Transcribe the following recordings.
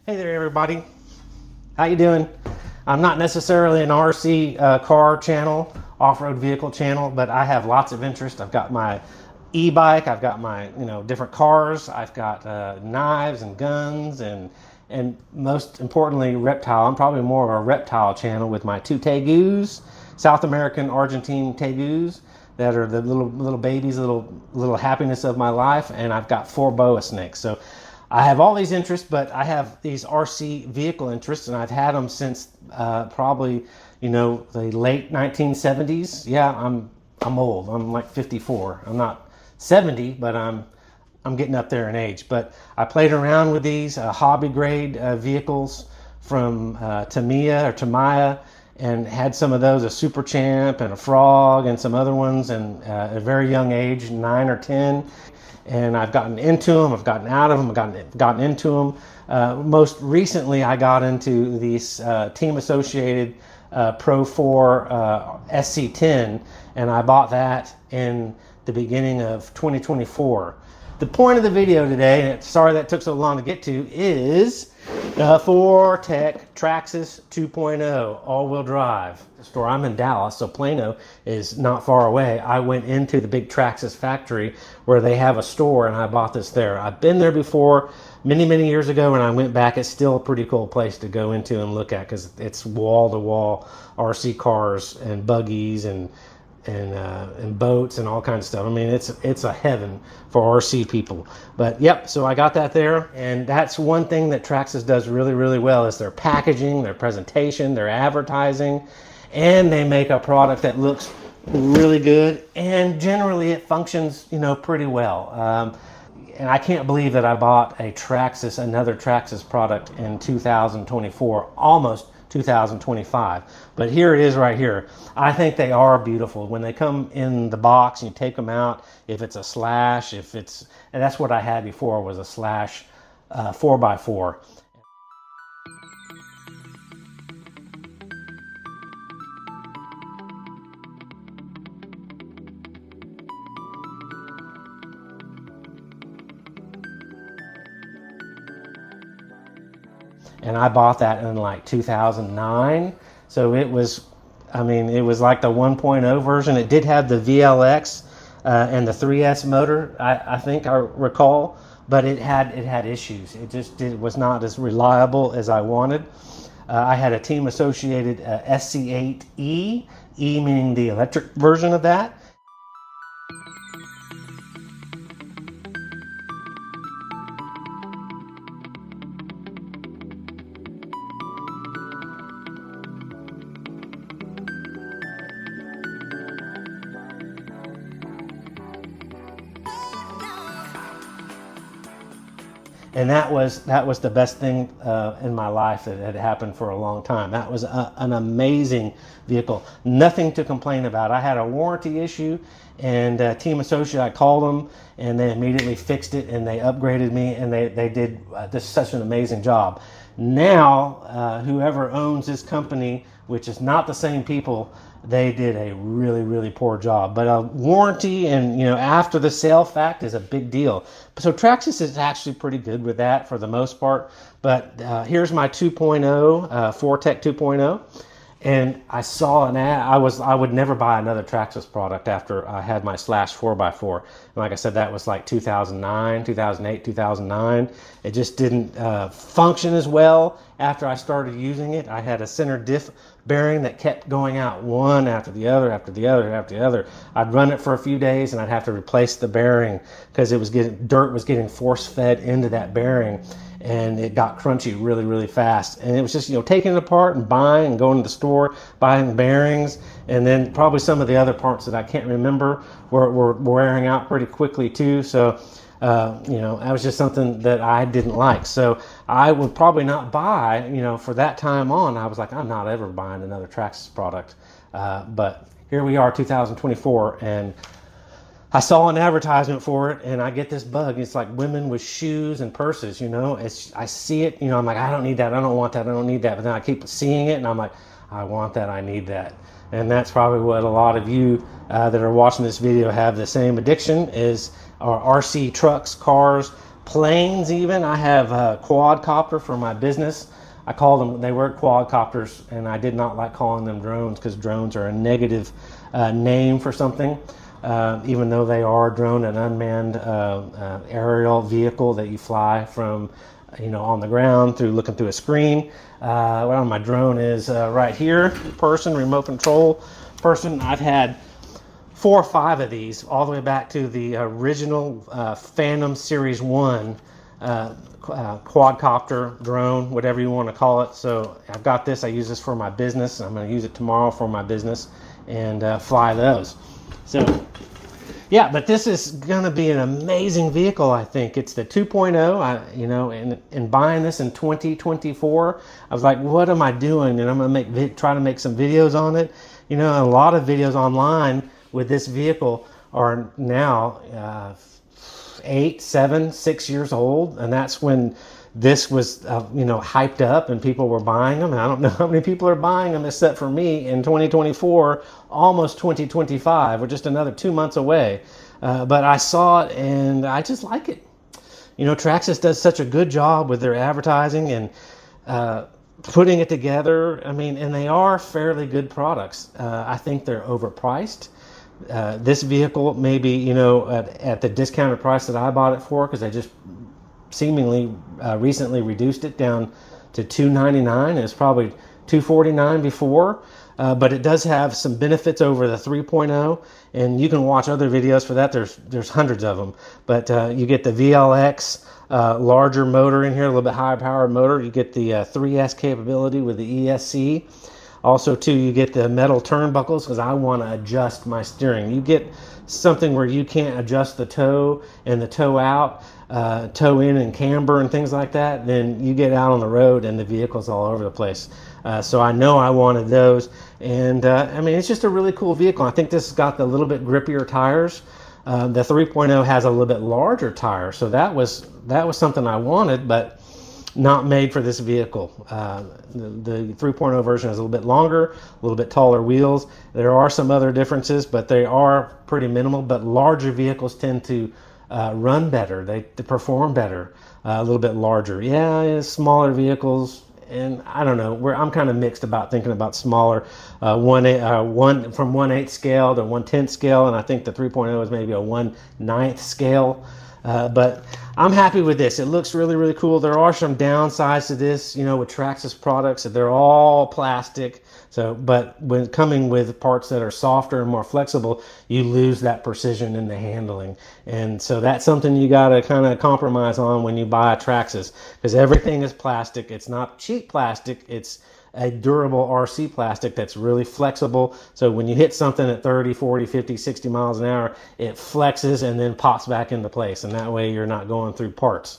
Hey there, everybody. How you doing? I'm not necessarily an RC car channel, off-road vehicle channel, but I have lots of interest. I've got my e-bike, I've got my different cars, I've got knives and guns, and most importantly, reptile. I'm probably more of a reptile channel with my two tegus, South American Argentine tegus, that are the little babies, little happiness of my life, and I've got 4 boa snakes. So I have all these interests, but I have these RC vehicle interests, and I've had them since probably the late 1970s. Yeah, I'm old. I'm like 54. I'm not 70, but I'm getting up there in age. But I played around with these hobby grade vehicles from Tamiya, and had some of those, a Super Champ and a Frog and some other ones, and at a very young age, 9 or 10. And I've gotten into them, I've gotten out of them, I've gotten into them. Most recently, I got into these Team Associated Pro 4 SC10, and I bought that in the beginning of 2024. The point of the video today, and sorry that took so long to get to, is the Fortec Traxxas 2.0 all-wheel drive store. I'm in Dallas, so Plano is not far away. I went into the big Traxxas factory where they have a store, and I bought this there. I've been there before many years ago, and I went back. It's still a pretty cool place to go into and look at because it's wall-to-wall RC cars and buggies and boats and all kinds of stuff. I mean, it's a heaven for RC people. But yep, so I got that there, and that's one thing that Traxxas does really well is their packaging, their presentation, their advertising, and they make a product that looks really good, and generally it functions pretty well. And I can't believe that I bought another Traxxas product in 2024, almost 2025, but here it is right here. I think they are beautiful when they come in the box and you take them out. If it's a Slash, and that's what I had before, was a Slash 4x4. And I bought that in like 2009. So it was like the 1.0 version. It did have the VLX and the 3S motor, I think I recall, but it had issues. It was not as reliable as I wanted. I had a Team Associated SC8E, E meaning the electric version of that. And that was the best thing in my life that had happened for a long time. That was an amazing vehicle. Nothing to complain about. I had a warranty issue, and Team Associate, I called them, and they immediately fixed it, and they upgraded me, and they did just such an amazing job. Now, whoever owns this company, which is not the same people, they did a really poor job. But a warranty and after the sale fact is a big deal. So Traxxas is actually pretty good with that for the most part. But here's my 2.0 Fortec 2.0, and I saw an ad. I would never buy another Traxxas product after I had my Slash 4x4. And like I said, that was like 2009, 2008, 2009. It just didn't function as well after I started using it. I had a center diff bearing that kept going out one after the other. I'd run it for a few days and I'd have to replace the bearing because dirt was getting force fed into that bearing, and it got crunchy really fast. And it was just taking it apart and buying and going to the store, buying bearings, and then probably some of the other parts that I can't remember were wearing out pretty quickly too. So that was just something that I didn't like. So I would probably not buy, for that time on, I was like, I'm not ever buying another Traxxas product. But here we are, 2024, and I saw an advertisement for it, and I get this bug. It's like women with shoes and purses, I see it, I'm like, I don't need that, I don't want that, I don't need that. But then I keep seeing it, and I'm like, I want that, I need that. And that's probably what a lot of you that are watching this video have the same addiction, is our RC trucks, cars, planes even. I have a quadcopter for my business. I call them, they were quadcopters, and I did not like calling them drones because drones are a negative name for something. Even though they are a drone, an unmanned aerial vehicle that you fly from, on the ground through looking through a screen. Well, my drone is right here, person, remote control person. I've had 4 or 5 of these all the way back to the original Phantom Series 1 quadcopter drone, whatever you want to call it. So I've got this. I use this for my business. I'm going to use it tomorrow for my business and fly those. So yeah, but this is going to be an amazing vehicle. I think it's the 2.0. And buying this in 2024, I was like, what am I doing? And I'm going to try to make some videos on it. A lot of videos online with this vehicle are now 8, 7, 6 years old, and that's when this was hyped up and people were buying them. And I don't know how many people are buying them except for me in 2024, almost 2025. We're just another 2 months away, but I saw it and I just like it. Traxxas does such a good job with their advertising and putting it together. And they are fairly good products. I think they're overpriced. This vehicle maybe at the discounted price that I bought it for, because I just seemingly recently reduced it down to $299. It was probably $249 before, but it does have some benefits over the 3.0, and you can watch other videos for that. There's hundreds of them, but you get the VLX larger motor in here, a little bit higher power motor. You get the 3S capability with the ESC. Also, too, you get the metal turnbuckles because I want to adjust my steering. You get something where you can't adjust the toe and the toe out, toe in and camber and things like that, then you get out on the road and the vehicle's all over the place. So I know I wanted those. And it's just a really cool vehicle. I think this has got the little bit grippier tires. The 3.0 has a little bit larger tire. So that was something I wanted, but not made for this vehicle. The 3.0 version is a little bit longer, a little bit taller wheels. There are some other differences, but they are pretty minimal. But larger vehicles tend to run better. They perform better, a little bit larger. Yeah, smaller vehicles, and I don't know. I'm kind of mixed about thinking about smaller, from 1/8 scale to 1/10 scale, and I think the 3.0 is maybe a 1/9 scale. But I'm happy with this. It looks really, really cool. There are some downsides to this, with Traxxas products. They're all plastic. But when coming with parts that are softer and more flexible, you lose that precision in the handling. And so that's something you got to kind of compromise on when you buy a Traxxas, because everything is plastic. It's not cheap plastic. It's a durable RC plastic that's really flexible. So when you hit something at 30, 40, 50, 60 miles an hour, it flexes and then pops back into place. And that way you're not going through parts.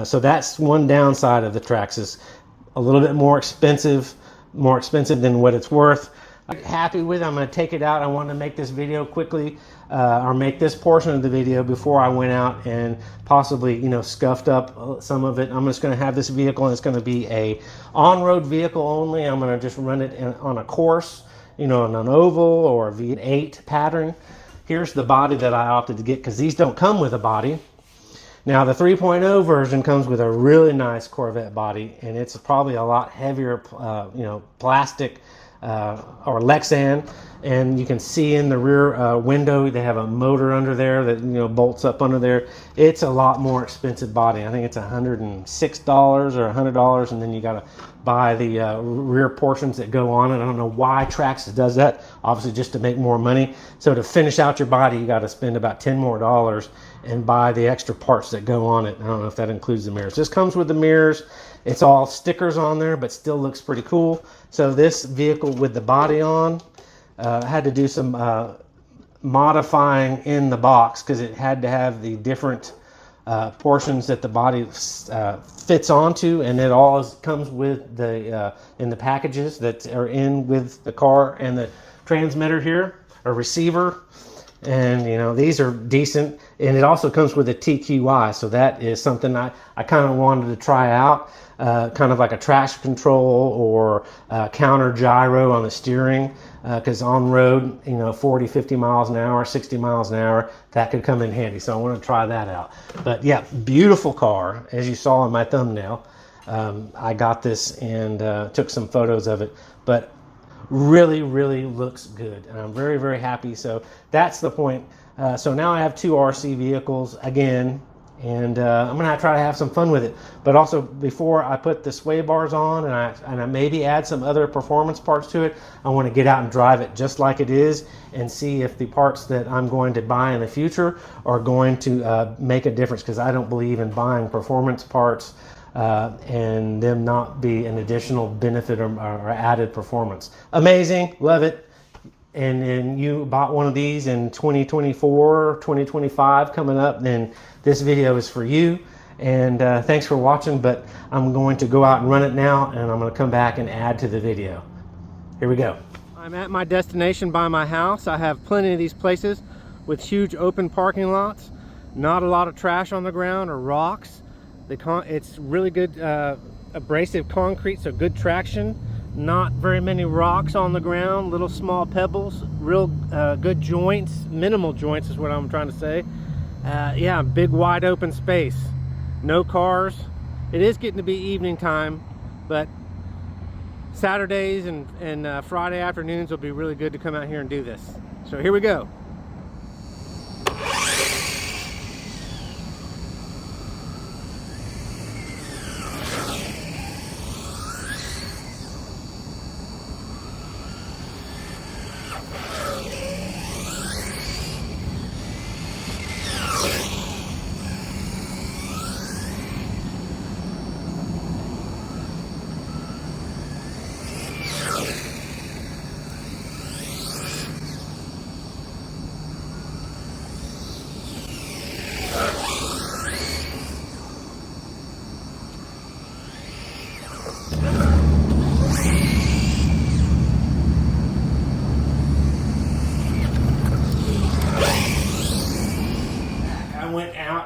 So that's one downside of the Traxxas. A little bit more expensive than what it's worth. I'm happy with it. I'm going to take it out. I want to make this video quickly, or make this portion of the video before I went out and possibly, scuffed up some of it. I'm just going to have this vehicle, and it's going to be a on-road vehicle only. I'm going to just run it on a course, on an oval or a V8 pattern. Here's the body that I opted to get, because these don't come with a body. Now the 3.0 version comes with a really nice Corvette body, and it's probably a lot heavier, plastic or Lexan, and you can see in the rear window they have a motor under there that bolts up under there. It's a lot more expensive body. I think it's $106 or $100, and then you got to buy the rear portions that go on it. I don't know why Traxxas does that. Obviously, just to make more money. So to finish out your body, you got to spend about $10 more and buy the extra parts that go on it. I don't know if that includes the mirrors. This comes with the mirrors. It's all stickers on there, but still looks pretty cool. So this vehicle with the body on, had to do some modifying in the box, because it had to have the different portions that the body fits onto, and it all comes with the in the packages that are in with the car and the transmitter here, or receiver. And you know, these are decent, and it also comes with a TQI, so that is something I kind of wanted to try out, kind of like a traction control or counter gyro on the steering, because on road, you know, 40, 50 miles an hour, 60 miles an hour, that could come in handy. So I want to try that out. But yeah, beautiful car, as you saw in my thumbnail. I got this and took some photos of it, but really, really looks good, and I'm very, very happy. So that's the point. So now I have two RC vehicles again, and I'm gonna try to have some fun with it. But also, before I put the sway bars on and I maybe add some other performance parts to it, I want to get out and drive it just like it is and see if the parts that I'm going to buy in the future are going to make a difference, because I don't believe in buying performance parts and them not be an additional benefit or added performance. Amazing, love it. And you bought one of these in 2024, 2025 coming up, then this video is for you. And thanks for watching, but I'm going to go out and run it now, and I'm going to come back and add to the video. Here we go. I'm at my destination by my house. I have plenty of these places with huge open parking lots, not a lot of trash on the ground or rocks. It's really good abrasive concrete, so good traction. Not very many rocks on the ground, little small pebbles, real good joints, minimal joints is what I'm trying to say. Yeah, big wide open space, no cars. It is getting to be evening time, but Saturdays and Friday afternoons will be really good to come out here and do this. So here we go.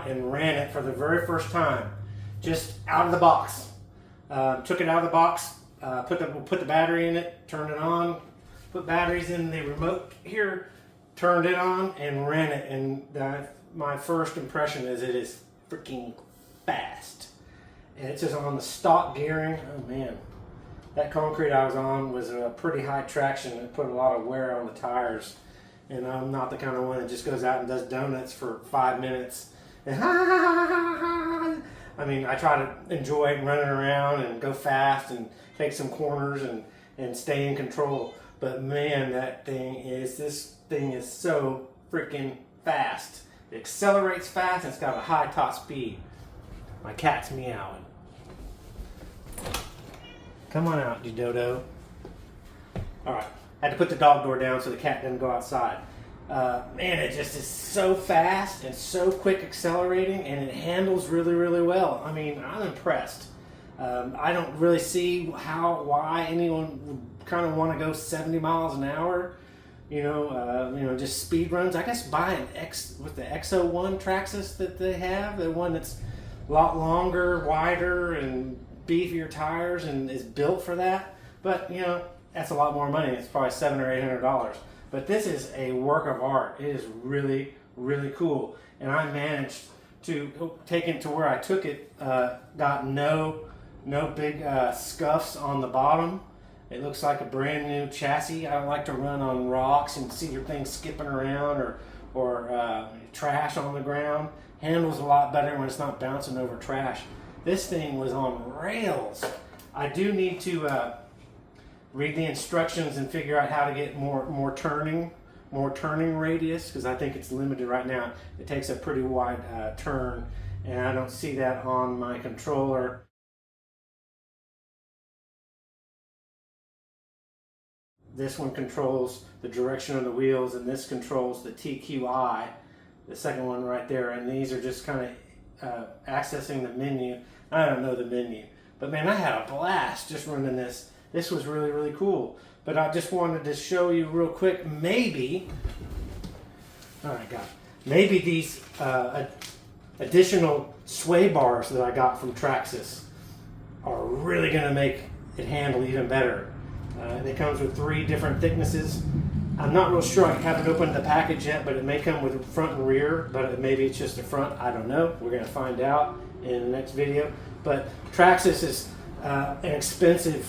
And ran it for the very first time, just out of the box. Took it out of the box, put the battery in it, turned it on, put batteries in the remote here, turned it on, and ran it. And my first impression is it is freaking fast. And it's just on the stock gearing. Oh man, that concrete I was on was a pretty high traction. It put a lot of wear on the tires. And I'm not the kind of one that just goes out and does donuts for 5 minutes. I mean, I try to enjoy running around and go fast and take some corners and stay in control. But man, this thing is so freaking fast. It accelerates fast and it's got a high top speed. My cat's meowing. Come on out, you dodo. All right, I had to put the dog door down so the cat didn't go outside. Man, it just is so fast and so quick accelerating, and it handles really, really well. I mean, I'm impressed. I don't really see why anyone would kind of want to go 70 miles an hour. You know, just speed runs. I guess buy an with the XO1 Traxxas that they have, the one that's a lot longer, wider, and beefier tires, and is built for that. But you know, that's a lot more money. It's probably $700 or $800. But this is a work of art. It is really, really cool. And I managed to take it to where I took it. Got no big scuffs on the bottom. It looks like a brand new chassis. I don't like to run on rocks and see your thing skipping around or trash on the ground. Handles a lot better when it's not bouncing over trash. This thing was on rails. I do need to read the instructions and figure out how to get more turning radius, because I think it's limited right now. It takes a pretty wide turn, and I don't see that on my controller. This one controls the direction of the wheels, and this controls the TQI, the second one right there, and these are just kind of accessing the menu. I don't know the menu, but man, I had a blast just running this. This was really, really cool. But I just wanted to show you real quick, maybe All right, guys. Maybe these additional sway bars that I got from Traxxas are really going to make it handle even better. It comes with 3 different thicknesses. I'm not real sure. I haven't opened the package yet, but it may come with front and rear, but maybe it's just the front. I don't know. We're going to find out in the next video. But Traxxas is an expensive,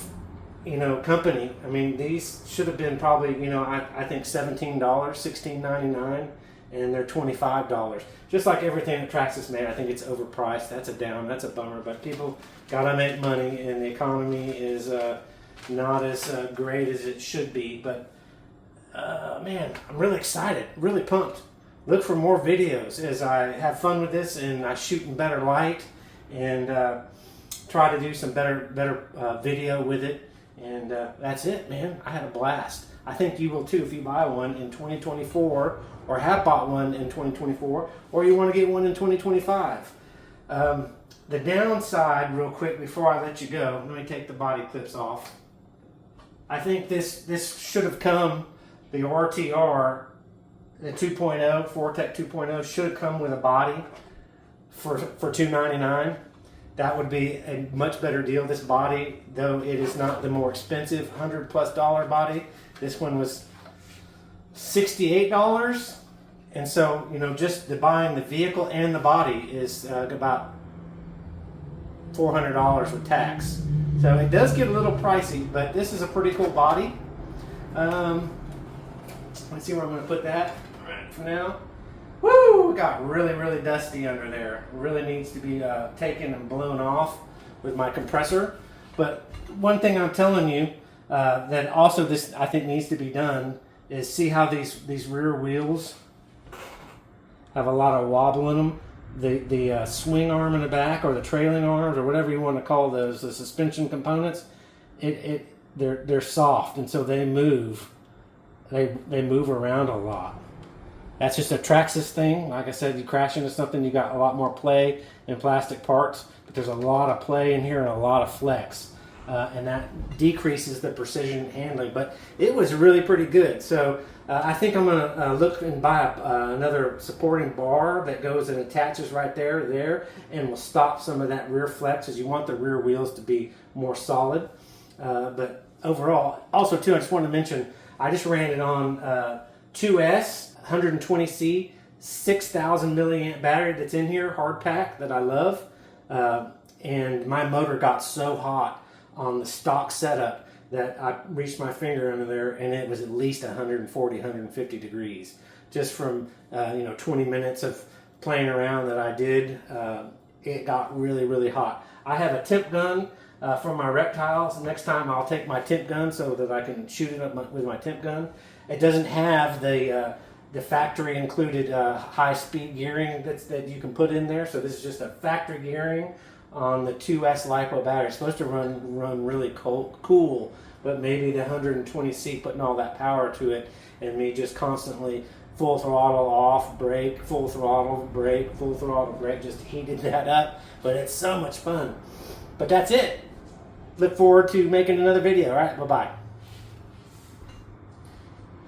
company. I mean, these should have been probably, I think $17, $16.99, and they're $25. Just like everything that Traxxas made, I think it's overpriced. That's a bummer. But people gotta make money, and the economy is not as great as it should be. But man, I'm really excited, really pumped. Look for more videos as I have fun with this and I shoot in better light and try to do some better video with it. And that's it, man. I had a blast. I think you will too if you buy one in 2024 or have bought one in 2024 or you want to get one in 2025. The downside, real quick, before I let you go, let me take the body clips off. I think this should have come, the RTR, the 2.0, Fortec 2.0 should have come with a body for $299. That would be a much better deal. This body, though it is not the more expensive $100+ body, this one was $68. And so, just buying the vehicle and the body is about $400 with tax. So it does get a little pricey, but this is a pretty cool body. Let's see where I'm going to put that for now. Woo! It got really, really dusty under there. It really needs to be taken and blown off with my compressor. But one thing I'm telling you that also this I think needs to be done is see how these rear wheels have a lot of wobble in them. The swing arm in the back, or the trailing arms, or whatever you want to call those, the suspension components, they're soft, and so they move. They move around a lot. That's just a Traxxas thing. Like I said, you crash into something, you got a lot more play in plastic parts, but there's a lot of play in here and a lot of flex, and that decreases the precision handling. But it was really pretty good. So I think I'm going to look and buy another supporting bar that goes and attaches right there, and will stop some of that rear flex, as you want the rear wheels to be more solid. But overall, also too, I just want to mention, I just ran it on 2S 120C 6,000 milliamp battery that's in here, hard pack, that I love. And my motor got so hot on the stock setup that I reached my finger under there, and it was at least 140, 150 degrees. Just from 20 minutes of playing around that I did, it got really, really hot. I have a temp gun for my reptiles. Next time I'll take my temp gun so that I can shoot it up with my temp gun. It doesn't have the factory included high-speed gearing that you can put in there. So this is just a factory gearing on the 2S lipo battery. It's supposed to run really cool, but maybe the 120C putting all that power to it, and me just constantly full throttle off, brake, full throttle, brake, full throttle, brake, just heated that up. But it's so much fun. But that's it. Look forward to making another video. All right, bye-bye.